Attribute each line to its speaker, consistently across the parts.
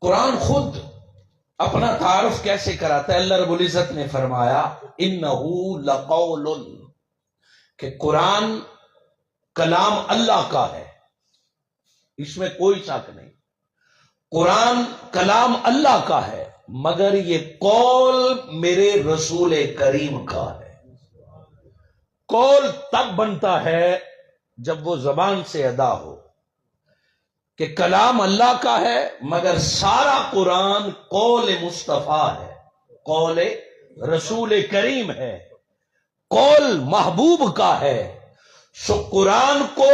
Speaker 1: قرآن خود اپنا تعارف کیسے کراتا ہے؟ اللہ رب العزت نے فرمایا انہو لقول، کہ قرآن کلام اللہ کا ہے، اس میں کوئی شک نہیں، قرآن کلام اللہ کا ہے، مگر یہ قول میرے رسول کریم کا ہے۔ قول تب بنتا ہے جب وہ زبان سے ادا ہو کہ کلام اللہ کا ہے، مگر سارا قرآن قول مصطفیٰ ہے، قول رسول کریم ہے، قول محبوب کا ہے۔ سو قرآن کو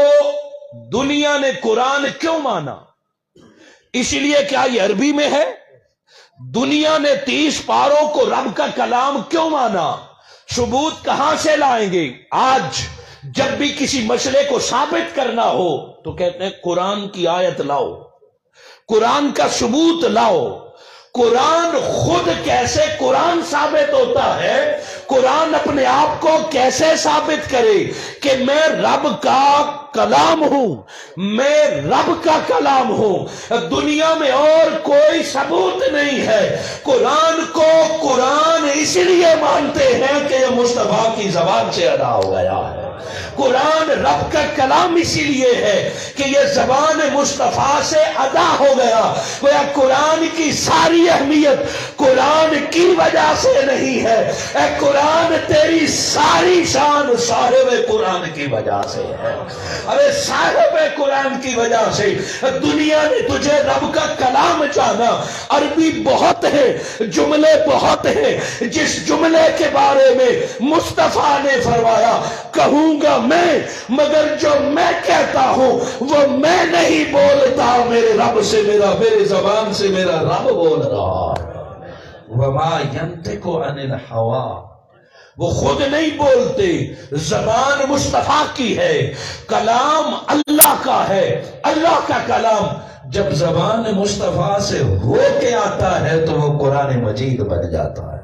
Speaker 1: دنیا نے قرآن کیوں مانا؟ اس لیے کیا یہ عربی میں ہے؟ دنیا نے 30 پاروں کو رب کا کلام کیوں مانا؟ ثبوت کہاں سے لائیں گے؟ آج جب بھی کسی مسئلے کو ثابت کرنا ہو تو کہتے ہیں قرآن کی آیت لاؤ، قرآن کا ثبوت لاؤ۔ قرآن خود کیسے قرآن ثابت ہوتا ہے؟ قرآن اپنے آپ کو کیسے ثابت کرے کہ میں رب کا کلام ہوں، میں رب کا کلام ہوں؟ دنیا میں اور کوئی ثبوت نہیں ہے۔ قرآن کو قرآن اس لیے مانتے ہیں کہ یہ مصطفیٰ کی زبان سے ادا ہو گیا ہے۔ قرآن رب کا کلام اسی لیے ہے کہ یہ زبان مصطفیٰ سے ادا ہو گیا۔ گویا قرآن کی ساری اہمیت قرآن کی وجہ سے نہیں ہے، اے قرآن تیری ساری شان صاحب قرآن کی وجہ سے ہے۔ ارے صاحب قرآن کی وجہ سے دنیا نے تجھے رب کا کلام جانا۔ عربی بہت ہے، جملے بہت ہیں، جس جملے کے بارے میں مصطفیٰ نے فرمایا کہوں گا میں، مگر جو میں کہتا ہوں وہ میں نہیں بولتا، میرے رب سے میرے زبان سے میرا رب بول رہا ہے۔ وما ينطق عن الهوى، وہ خود نہیں بولتے، زبان مصطفیٰ کی ہے، کلام اللہ کا ہے۔ اللہ کا کلام جب زبان مصطفیٰ سے ہو کے آتا ہے تو وہ قرآن مجید بن جاتا ہے۔